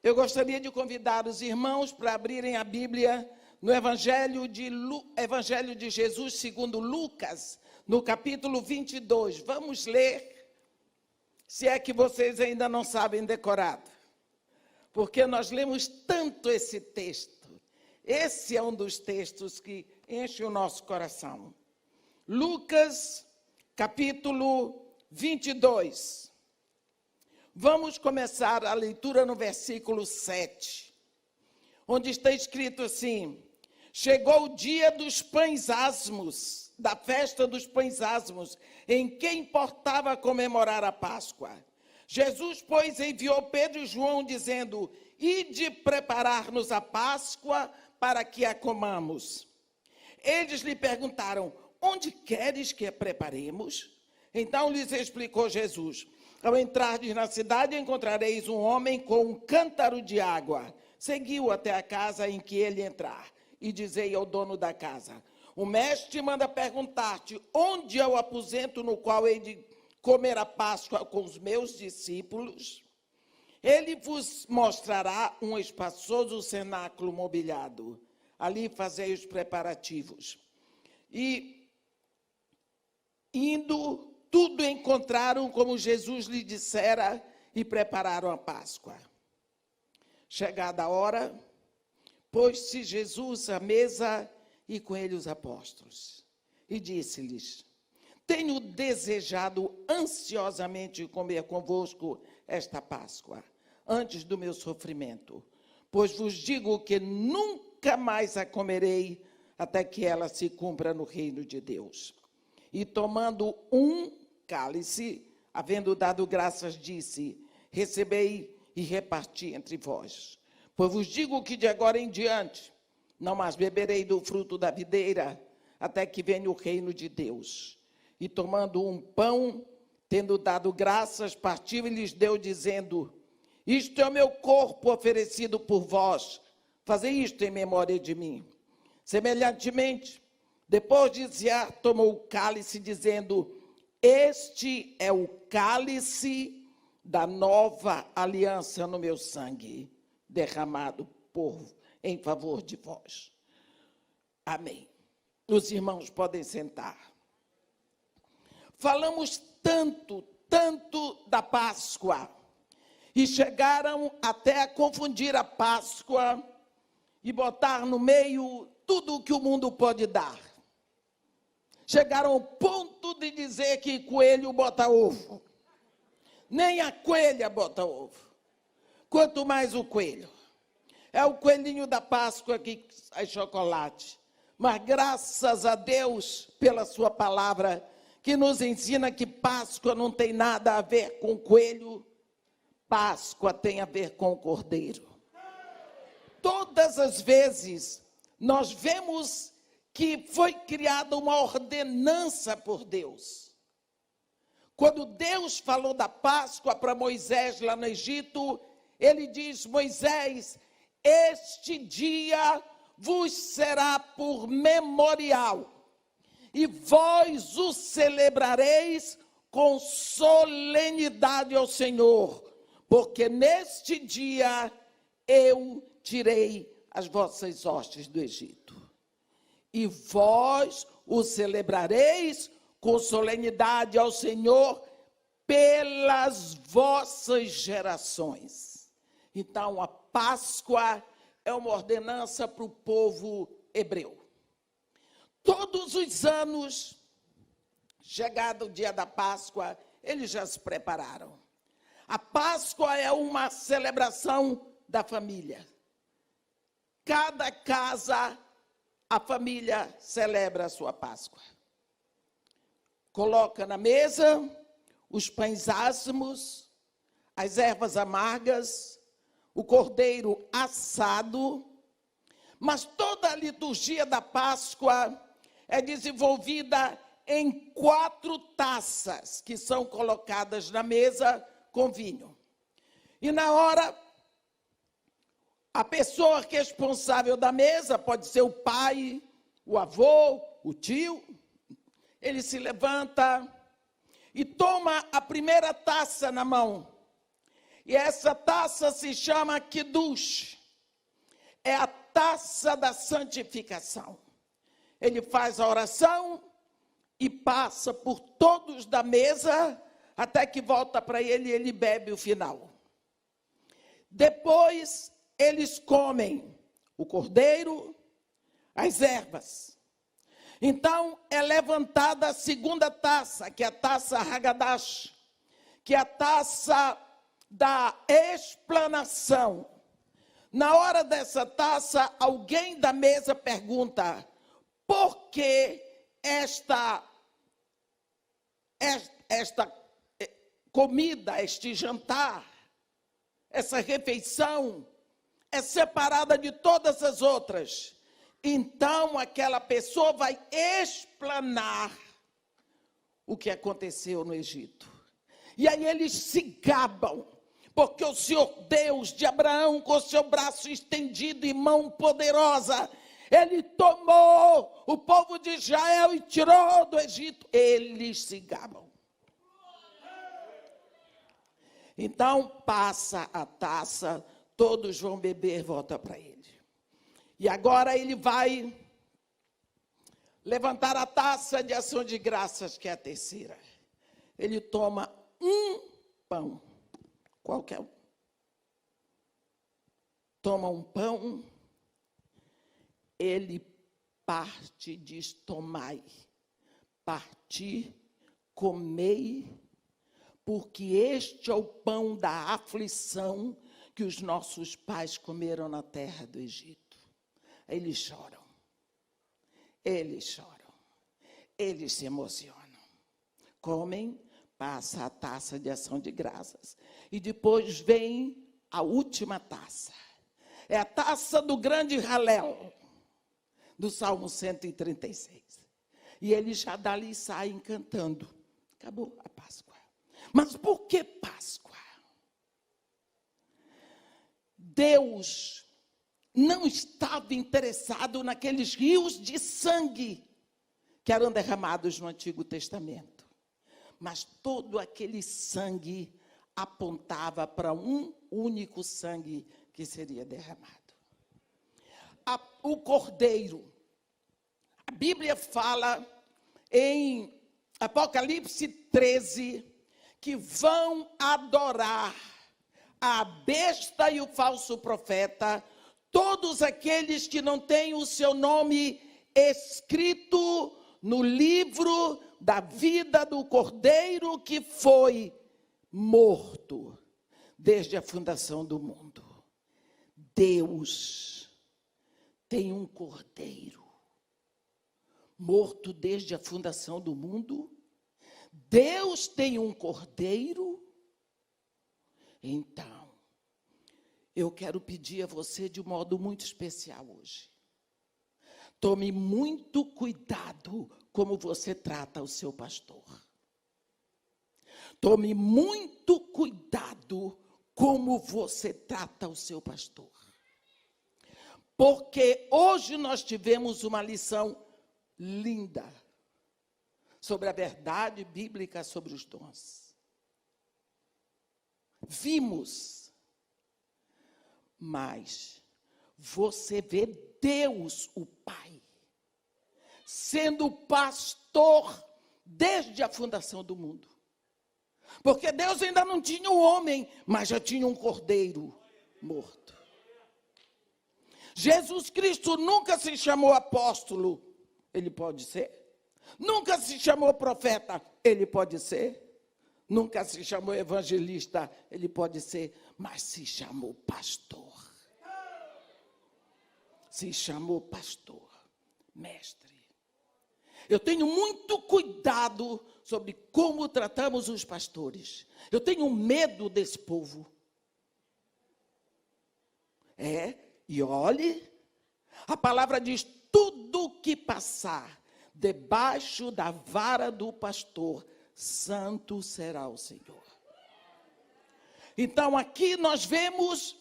Eu gostaria de convidar os irmãos para abrirem a Bíblia no Evangelho de Jesus segundo Lucas, no capítulo 22. Vamos ler, se é que vocês ainda não sabem decorado, porque nós lemos tanto esse texto. Esse é um dos textos que enche o nosso coração. Lucas, capítulo 22. Vamos começar a leitura no versículo 7, onde está escrito assim: chegou o dia dos pães asmos, da festa dos pães asmos, em que importava comemorar a Páscoa. Jesus, pois, enviou Pedro e João, dizendo: ide preparar-nos a Páscoa para que a comamos. Eles lhe perguntaram: onde queres que a preparemos? Então lhes explicou Jesus: ao entrardes na cidade, encontrareis um homem com um cântaro de água. Segui-o até a casa em que ele entrar, e dizei ao dono da casa: o mestre manda perguntar-te onde é o aposento no qual hei de comer a Páscoa com os meus discípulos. Ele vos mostrará um espaçoso cenáculo mobiliado. Ali fazei os preparativos. E, indo, tudo encontraram como Jesus lhe dissera e prepararam a Páscoa. Chegada a hora, pôs-se Jesus à mesa e com ele os apóstolos. E disse-lhes: tenho desejado ansiosamente comer convosco esta Páscoa, antes do meu sofrimento, pois vos digo que nunca mais a comerei, até que ela se cumpra no reino de Deus. E tomando um cálice, havendo dado graças, disse: recebei e reparti entre vós. Pois vos digo que de agora em diante não mais beberei do fruto da videira, até que venha o reino de Deus. E tomando um pão, tendo dado graças, partiu e lhes deu, dizendo: isto é o meu corpo oferecido por vós, fazei isto em memória de mim. Semelhantemente, depois de cear, tomou o cálice, dizendo: este é o cálice da nova aliança no meu sangue, derramado em favor de vós. Amém. Os irmãos podem sentar. Falamos tanto da Páscoa, e chegaram até a confundir a Páscoa e botar no meio tudo o que o mundo pode dar. Chegaram ao ponto de dizer que coelho bota ovo. Nem a coelha bota ovo, quanto mais o coelho. É o coelhinho da Páscoa que sai chocolate. Mas graças a Deus pela sua palavra, que nos ensina que Páscoa não tem nada a ver com coelho, Páscoa tem a ver com o cordeiro. Todas as vezes nós vemos que foi criada uma ordenança por Deus. Quando Deus falou da Páscoa para Moisés lá no Egito, ele diz: Moisés, este dia vos será por memorial, e vós o celebrareis com solenidade ao Senhor, porque neste dia eu tirei as vossas hostes do Egito. E vós o celebrareis com solenidade ao Senhor pelas vossas gerações. Então, a Páscoa é uma ordenança para o povo hebreu. Todos os anos, chegado o dia da Páscoa, eles já se prepararam. A Páscoa é uma celebração da família. Cada casa, a família celebra a sua Páscoa. Coloca na mesa os pães asmos, as ervas amargas, o cordeiro assado, mas toda a liturgia da Páscoa é desenvolvida em 4 taças que são colocadas na mesa com vinho. E na hora, a pessoa responsável da mesa, pode ser o pai, o avô, o tio, ele se levanta e toma a primeira taça na mão. E essa taça se chama Kiddush. É a taça da santificação. Ele faz a oração e passa por todos da mesa, até que volta para ele e ele bebe o final. Depois, eles comem o cordeiro, as ervas. Então, é levantada a segunda taça, que é a taça Hagadash, que é a taça da explanação. Na hora dessa taça, alguém da mesa pergunta: por que esta comida, este jantar, essa refeição é separada de todas as outras? Então, aquela pessoa vai explanar o que aconteceu no Egito. E aí eles se gabam, porque o Senhor Deus de Abraão, com o seu braço estendido e mão poderosa, ele tomou o povo de Israel e tirou do Egito. Eles se gabam. Então, passa a taça, todos vão beber, volta para ele. E agora ele vai levantar a taça de ação de graças, que é a terceira. Ele toma um pão, qualquer um. Toma um pão, ele parte, diz tomai, parti, comei, porque este é o pão da aflição que os nossos pais comeram na terra do Egito. Eles choram, eles se emocionam, comem, passa a taça de ação de graças, e depois vem a última taça, é a taça do grande Halel, do Salmo 136, e eles já dali saem cantando, acabou a Páscoa. Mas por que Páscoa? Deus não estava interessado naqueles rios de sangue que eram derramados no Antigo Testamento. Mas todo aquele sangue apontava para um único sangue que seria derramado. O cordeiro. A Bíblia fala em Apocalipse 13 que vão adorar a besta e o falso profeta, todos aqueles que não têm o seu nome escrito no livro da vida do Cordeiro que foi morto desde a fundação do mundo. Deus tem um Cordeiro morto desde a fundação do mundo. Deus tem um Cordeiro. Então, eu quero pedir a você de um modo muito especial hoje. Tome muito cuidado como você trata o seu pastor. Tome muito cuidado como você trata o seu pastor. Porque hoje nós tivemos uma lição linda sobre a verdade bíblica sobre os dons. Vimos, mas você vê Deus, o Pai, sendo pastor desde a fundação do mundo. Porque Deus ainda não tinha um homem, mas já tinha um cordeiro morto. Jesus Cristo nunca se chamou apóstolo, ele pode ser. Nunca se chamou profeta, ele pode ser. Nunca se chamou evangelista, ele pode ser. Mas se chamou pastor. Se chamou pastor, mestre. Eu tenho muito cuidado sobre como tratamos os pastores. Eu tenho medo desse povo. E olhe, a palavra diz, tudo que passar debaixo da vara do pastor, santo será o Senhor. Então, aqui nós vemos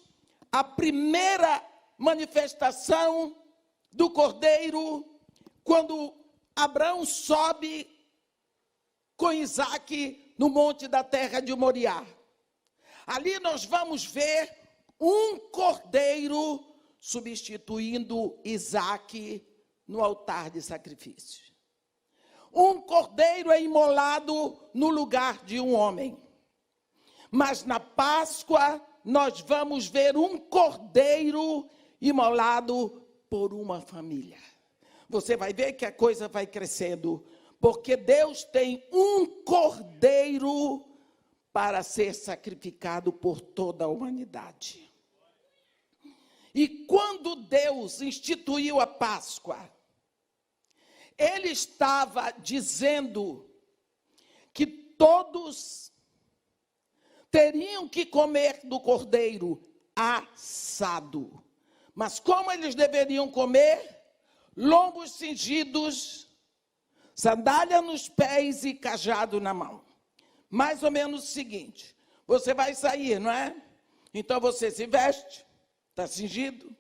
a primeira manifestação do Cordeiro, quando Abraão sobe com Isaque no monte da terra de Moriá. Ali nós vamos ver um cordeiro substituindo Isaque no altar de sacrifício. Um cordeiro é imolado no lugar de um homem. Mas na Páscoa nós vamos ver um cordeiro imolado por uma família. Você vai ver que a coisa vai crescendo, porque Deus tem um cordeiro para ser sacrificado por toda a humanidade. E quando Deus instituiu a Páscoa, Ele estava dizendo que todos teriam que comer do cordeiro assado. Mas como eles deveriam comer? Lombos cingidos, sandália nos pés e cajado na mão. Mais ou menos o seguinte: você vai sair, não é? Então você se veste, está cingido.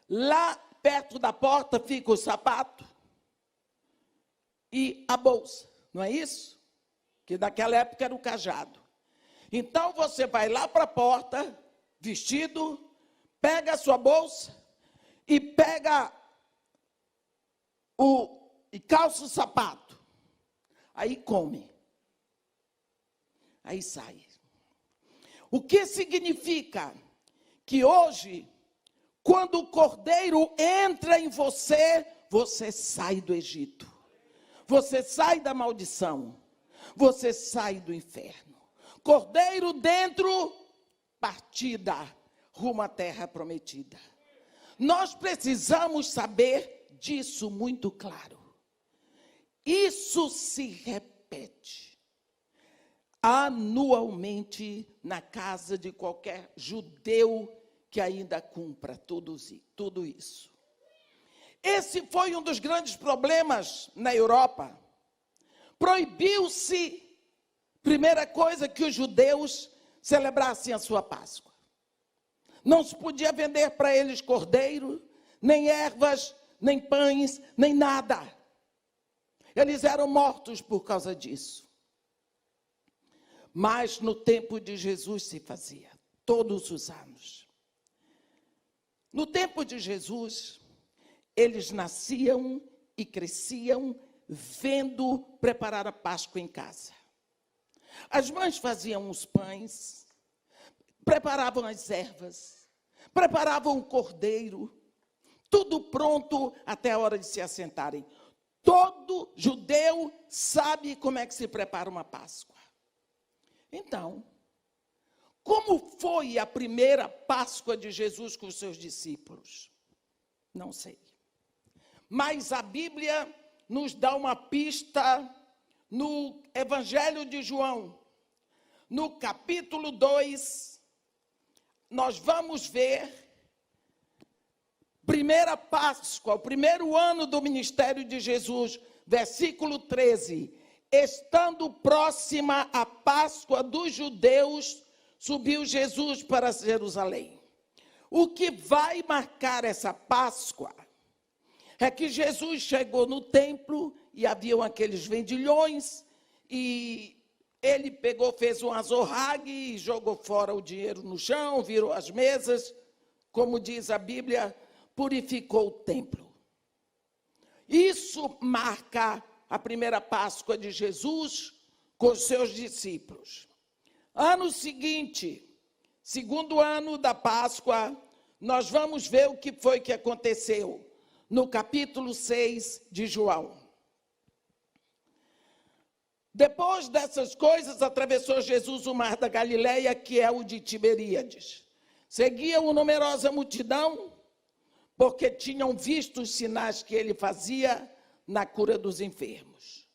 Lá perto da porta fica o sapato e a bolsa, não é isso? Que naquela época era o cajado. Então você vai lá para a porta, vestido, pega a sua bolsa e pega e calça o sapato. Aí come. Aí sai. O que significa que hoje, quando o cordeiro entra em você, você sai do Egito. Você sai da maldição. Você sai do inferno. Cordeiro dentro, partida rumo à terra prometida. Nós precisamos saber disso muito claro. Isso se repete anualmente na casa de qualquer judeu que ainda cumpra tudo isso. Esse foi um dos grandes problemas na Europa. Proibiu-se, primeira coisa, que os judeus celebrassem a sua Páscoa. Não se podia vender para eles cordeiro, nem ervas, nem pães, nem nada. Eles eram mortos por causa disso. Mas no tempo de Jesus se fazia, todos os anos. No tempo de Jesus, eles nasciam e cresciam vendo preparar a Páscoa em casa. As mães faziam os pães, preparavam as ervas, preparavam o cordeiro, tudo pronto até a hora de se assentarem. Todo judeu sabe como é que se prepara uma Páscoa. Então, como foi a primeira Páscoa de Jesus com os seus discípulos? Não sei. Mas a Bíblia nos dá uma pista no Evangelho de João. No capítulo 2, nós vamos ver primeira Páscoa, o primeiro ano do ministério de Jesus, versículo 13. Estando próxima a Páscoa dos judeus, subiu Jesus para Jerusalém. O que vai marcar essa Páscoa é que Jesus chegou no templo e haviam aqueles vendilhões e ele pegou, fez um azorrague e jogou fora o dinheiro no chão, virou as mesas, como diz a Bíblia, purificou o templo. Isso marca a primeira Páscoa de Jesus com os seus discípulos. Ano seguinte, segundo ano da Páscoa, nós vamos ver o que foi que aconteceu no capítulo 6 de João. Depois dessas coisas, atravessou Jesus o mar da Galileia, que é o de Tiberíades. Seguia-o numerosa multidão, porque tinham visto os sinais que ele fazia na cura dos enfermos.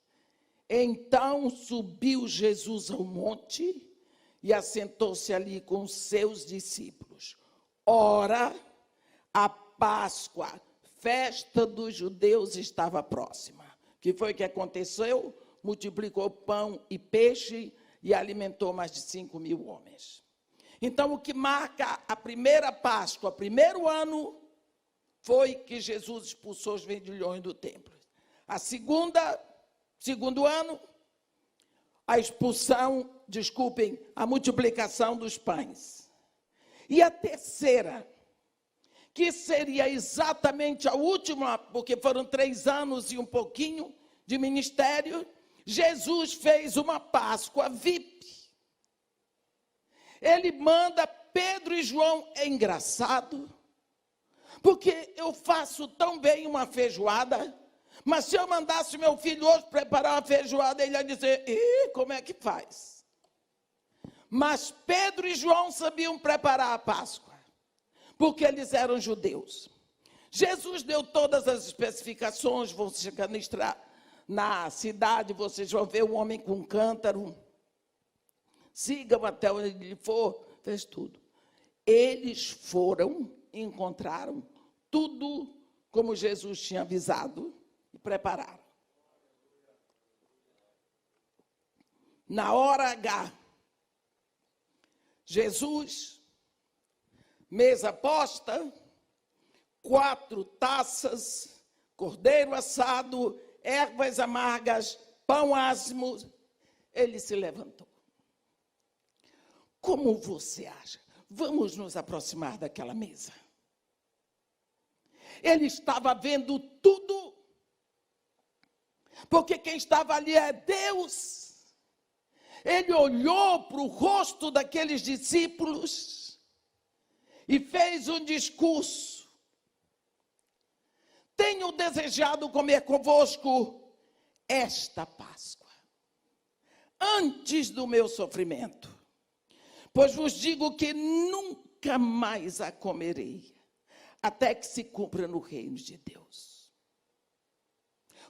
Então subiu Jesus ao monte e assentou-se ali com os seus discípulos. Ora, a Páscoa, festa dos judeus, estava próxima. O que foi que aconteceu? Multiplicou pão e peixe e alimentou mais de 5.000 homens. Então, o que marca a primeira Páscoa, primeiro ano, foi que Jesus expulsou os vendilhões do templo. Segundo ano, a expulsão a multiplicação dos pães. E a terceira, que seria exatamente a última, porque foram 3 anos e um pouquinho de ministério, Jesus fez uma Páscoa VIP. Ele manda Pedro e João. É engraçado, porque eu faço tão bem uma feijoada, mas se eu mandasse meu filho hoje preparar uma feijoada, ele ia dizer: como é que faz? Mas Pedro e João sabiam preparar a Páscoa, porque eles eram judeus. Jesus deu todas as especificações. Vão chegar na cidade, vocês vão ver um homem com um cântaro, sigam até onde ele for, fez tudo. Eles foram e encontraram tudo como Jesus tinha avisado e prepararam. Na hora H, Jesus, mesa posta, 4 taças, cordeiro assado, ervas amargas, pão asmo. Ele se levantou. Como você acha? Vamos nos aproximar daquela mesa. Ele estava vendo tudo, porque quem estava ali é Deus. Ele olhou para o rosto daqueles discípulos e fez um discurso. Tenho desejado comer convosco esta Páscoa, antes do meu sofrimento, pois vos digo que nunca mais a comerei, até que se cumpra no reino de Deus.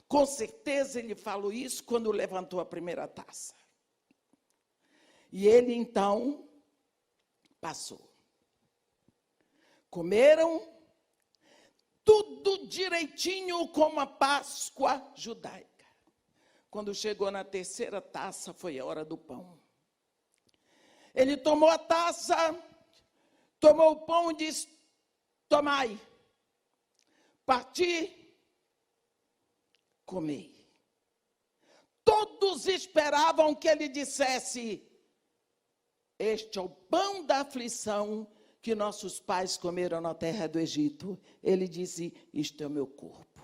Com certeza ele falou isso quando levantou a primeira taça. E ele então passou. Comeram tudo direitinho como a Páscoa judaica. Quando chegou na terceira taça, foi a hora do pão. Ele tomou a taça, tomou o pão e disse: tomai, parti, comei. Todos esperavam que ele dissesse: este é o pão da aflição que nossos pais comeram na terra do Egito. Ele disse: isto é o meu corpo,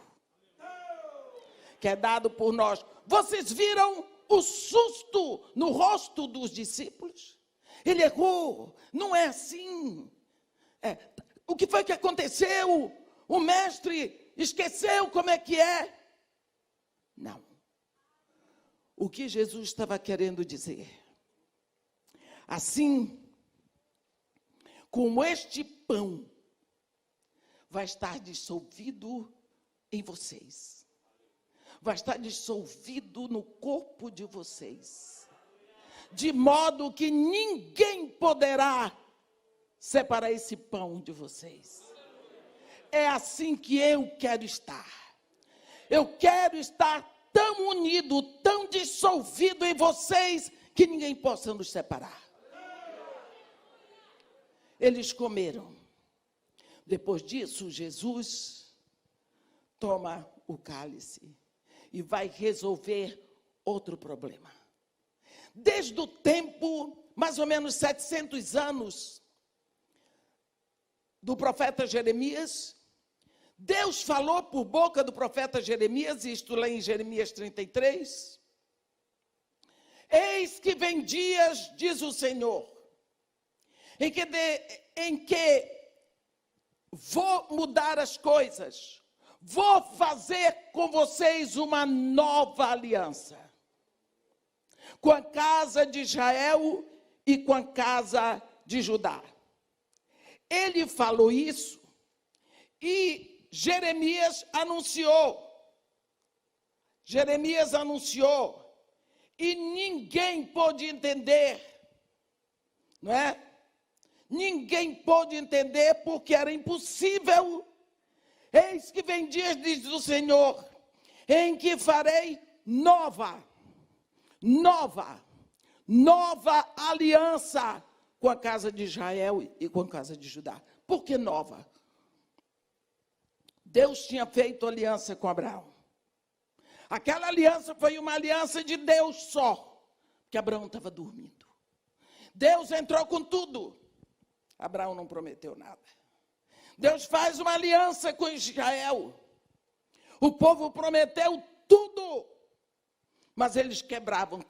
que é dado por nós. Vocês viram o susto no rosto dos discípulos? Ele errou, não é assim. O que foi que aconteceu? O mestre esqueceu como é que é? Não. O que Jesus estava querendo dizer? Assim, como este pão vai estar dissolvido em vocês, vai estar dissolvido no corpo de vocês, de modo que ninguém poderá separar esse pão de vocês. É assim que eu quero estar. Eu quero estar tão unido, tão dissolvido em vocês, que ninguém possa nos separar. Eles comeram. Depois disso, Jesus toma o cálice e vai resolver outro problema. Desde o tempo, mais ou menos 700 anos, do profeta Jeremias, Deus falou por boca do profeta Jeremias, isto lá em Jeremias 33, eis que vem dias, diz o Senhor, em que vou mudar as coisas, vou fazer com vocês uma nova aliança, com a casa de Israel e com a casa de Judá. Ele falou isso e Jeremias anunciou e ninguém pôde entender, não é? Ninguém pôde entender porque era impossível. Eis que vem dias, diz o Senhor, em que farei nova aliança com a casa de Israel e com a casa de Judá. Por que nova? Deus tinha feito aliança com Abraão. Aquela aliança foi uma aliança de Deus só, porque Abraão estava dormindo. Deus entrou com tudo. Abraão não prometeu nada. Deus faz uma aliança com Israel. O povo prometeu tudo. Mas eles quebravam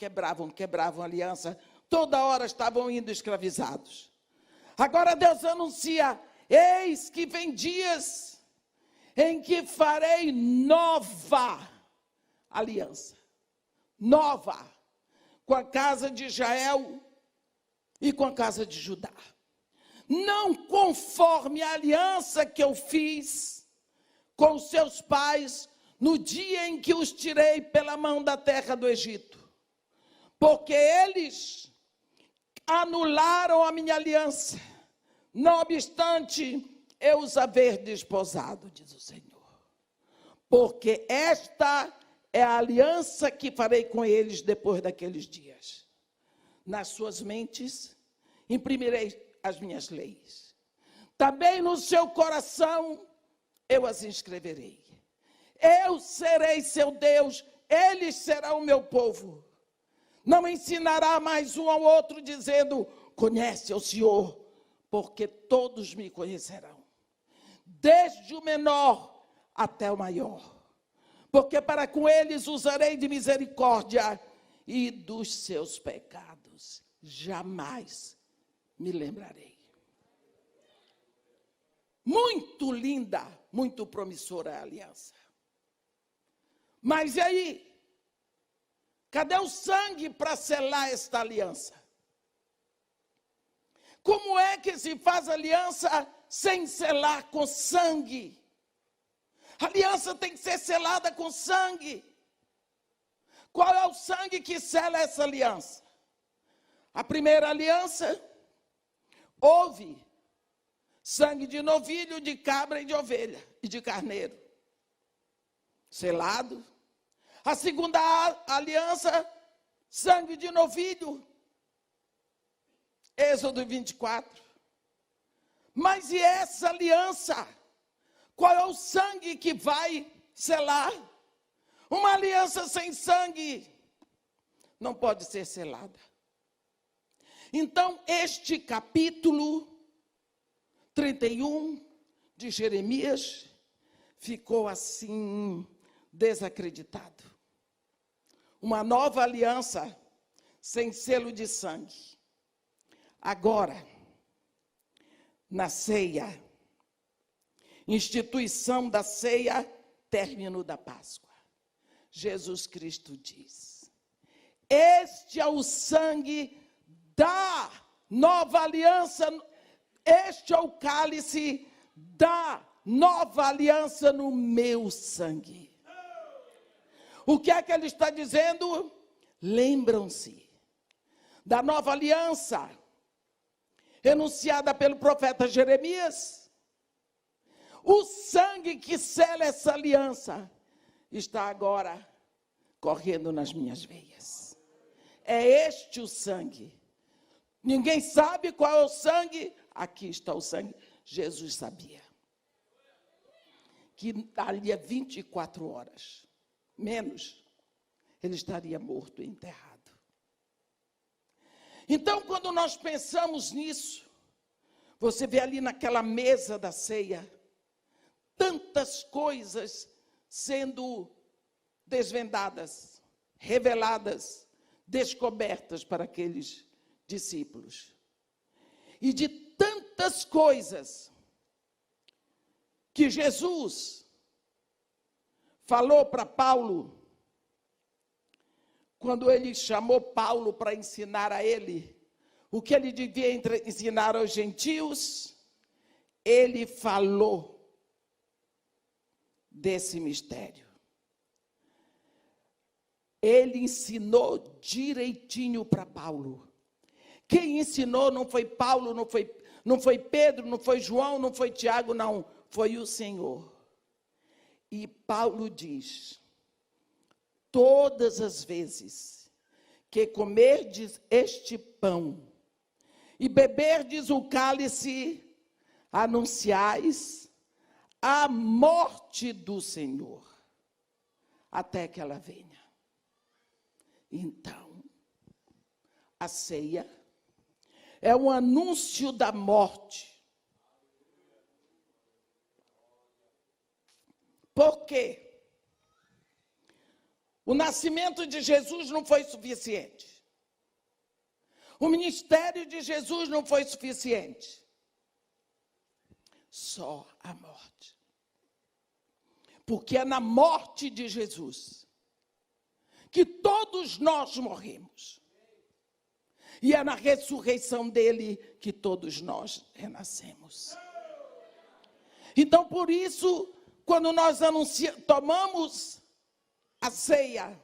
a aliança. Toda hora estavam indo escravizados. Agora Deus anuncia: eis que vem dias em que farei nova aliança. Nova. Com a casa de Israel e com a casa de Judá. Não conforme a aliança que eu fiz com os seus pais no dia em que os tirei pela mão da terra do Egito. Porque eles anularam a minha aliança, não obstante eu os haver desposado, diz o Senhor. Porque esta é a aliança que farei com eles depois daqueles dias. Nas suas mentes imprimirei as minhas leis. Também no seu coração eu as inscreverei. Eu serei seu Deus, eles serão o meu povo. Não ensinará mais um ao outro dizendo: conhece o Senhor, porque todos me conhecerão, desde o menor até o maior. Porque para com eles usarei de misericórdia e dos seus pecados jamais me lembrarei. Muito linda, muito promissora a aliança. Mas e aí? Cadê o sangue para selar esta aliança? Como é que se faz aliança sem selar com sangue? A aliança tem que ser selada com sangue. Qual é o sangue que sela essa aliança? A primeira aliança, houve sangue de novilho, de cabra e de ovelha e de carneiro. Selado. A segunda aliança, sangue de novilho. Êxodo 24. Mas e essa aliança? Qual é o sangue que vai selar? Uma aliança sem sangue não pode ser selada. Então, este capítulo 31 de Jeremias ficou assim desacreditado. Uma nova aliança sem selo de sangue. Agora, na ceia, instituição da ceia, término da Páscoa, Jesus Cristo diz: este é o sangue da nova aliança, este é o cálice da nova aliança no meu sangue. O que é que ele está dizendo? Lembram-se da nova aliança enunciada pelo profeta Jeremias? O sangue que sela essa aliança está agora correndo nas minhas veias. É este o sangue. Ninguém sabe qual é o sangue. Aqui está o sangue. Jesus sabia que dali a 24 horas, menos, ele estaria morto e enterrado. Então, quando nós pensamos nisso, você vê ali naquela mesa da ceia, tantas coisas sendo desvendadas, reveladas, descobertas para aqueles discípulos. E de tantas coisas que Jesus falou para Paulo, quando ele chamou Paulo para ensinar a ele o que ele devia ensinar aos gentios, ele falou desse mistério. Ele ensinou direitinho para Paulo. Quem ensinou não foi Paulo, não foi Pedro, não foi João, não foi Tiago, não. Foi o Senhor. E Paulo diz: todas as vezes que comerdes este pão e beberdes o cálice, anunciais a morte do Senhor, até que ela venha. Então, a ceia é um anúncio da morte. Por quê? O nascimento de Jesus não foi suficiente. O ministério de Jesus não foi suficiente. Só a morte. Porque é na morte de Jesus que todos nós morremos. E é na ressurreição dele que todos nós renascemos. Então, por isso, quando nós tomamos a ceia,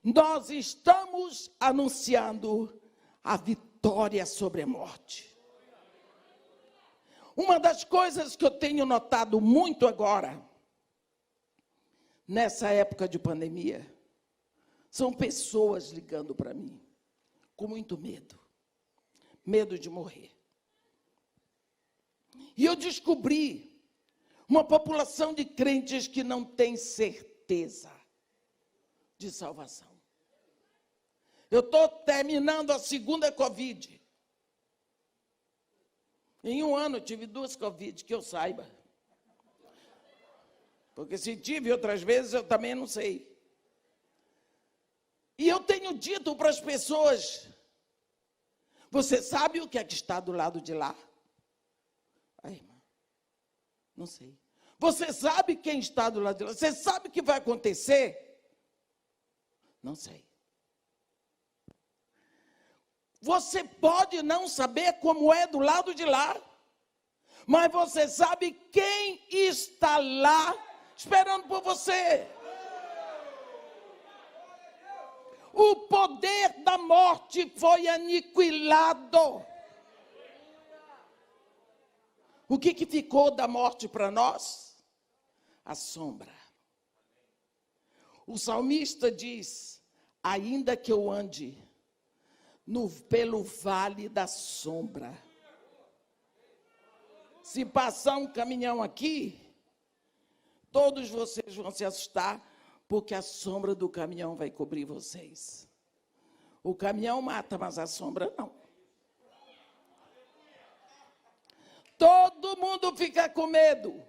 nós estamos anunciando a vitória sobre a morte. Uma das coisas que eu tenho notado muito agora, nessa época de pandemia, são pessoas ligando para mim, com muito medo. Medo de morrer. E eu descobri uma população de crentes que não tem certeza de salvação. Eu estou terminando a segunda Covid. Em um ano eu tive 2 Covid, que eu saiba. Porque se tive outras vezes, eu também não sei. E eu tenho dito para as pessoas, você sabe o que é que está do lado de lá? Ai, irmã, não sei. Você sabe quem está do lado de lá? Você sabe o que vai acontecer? Não sei. Você pode não saber como é do lado de lá, mas você sabe quem está lá esperando por você. O poder da morte foi aniquilado. O que ficou da morte para nós? A sombra. O salmista diz, ainda que eu ande pelo vale da sombra. Se passar um caminhão aqui, todos vocês vão se assustar, porque a sombra do caminhão vai cobrir vocês. O caminhão mata, mas a sombra não. Todo mundo fica com medo,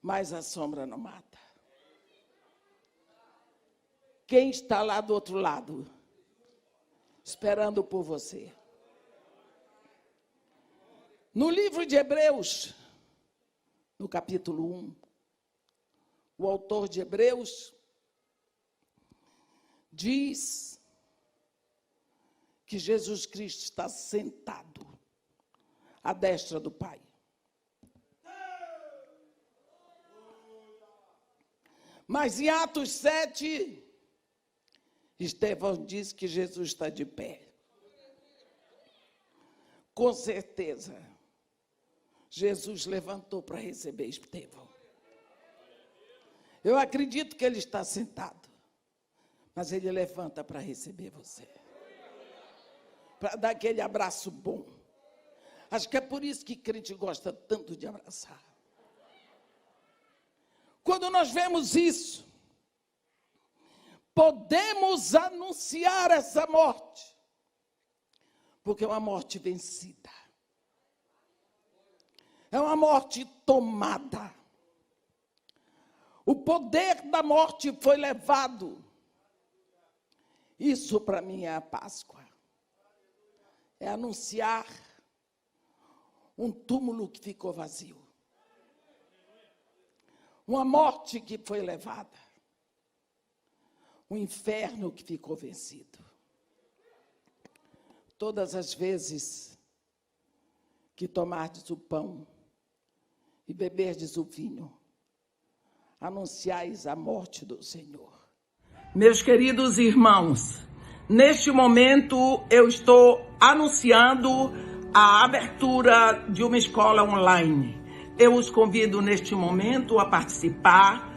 mas a sombra não mata. Quem está lá do outro lado? Esperando por você. No livro de Hebreus, no capítulo 1, o autor de Hebreus diz que Jesus Cristo está sentado à destra do Pai. Mas em Atos 7, Estevão diz que Jesus está de pé. Com certeza, Jesus levantou para receber Estevão. Eu acredito que ele está sentado, mas ele levanta para receber você. Para dar aquele abraço bom. Acho que é por isso que crente gosta tanto de abraçar. Quando nós vemos isso, podemos anunciar essa morte, porque é uma morte vencida. É uma morte tomada. O poder da morte foi levado. Isso para mim é a Páscoa. É anunciar um túmulo que ficou vazio. Uma morte que foi levada. Um inferno que ficou vencido. Todas as vezes que tomardes o pão e beberdes o vinho, anunciais a morte do Senhor. Meus queridos irmãos, neste momento eu estou anunciando a abertura de uma escola online. Eu os convido neste momento a participar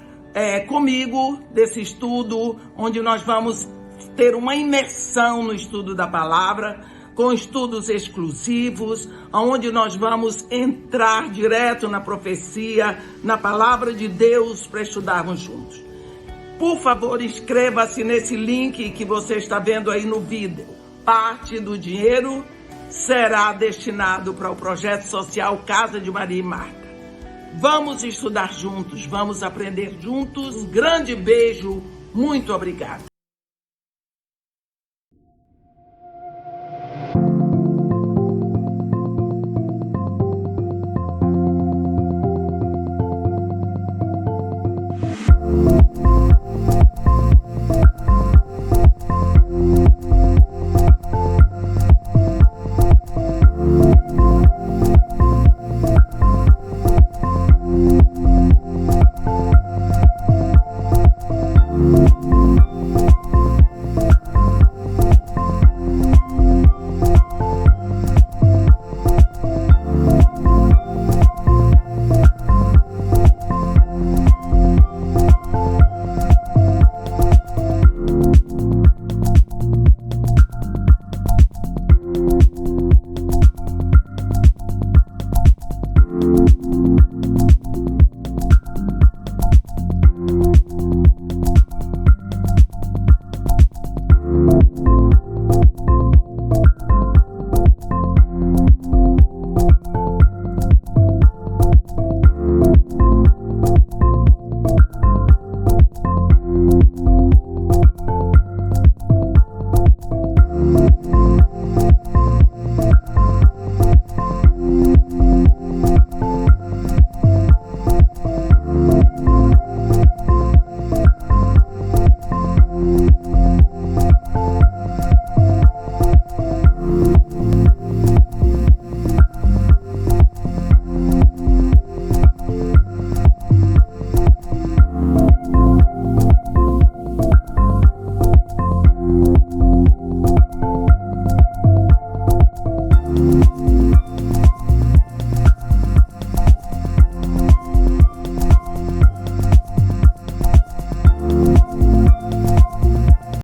comigo desse estudo, onde nós vamos ter uma imersão no estudo da palavra, com estudos exclusivos, onde nós vamos entrar direto na profecia, na palavra de Deus, para estudarmos juntos. Por favor, inscreva-se nesse link que você está vendo aí no vídeo. Parte do dinheiro será destinado para o projeto social Casa de Maria e Marta. Vamos estudar juntos, vamos aprender juntos. Um grande beijo, muito obrigada.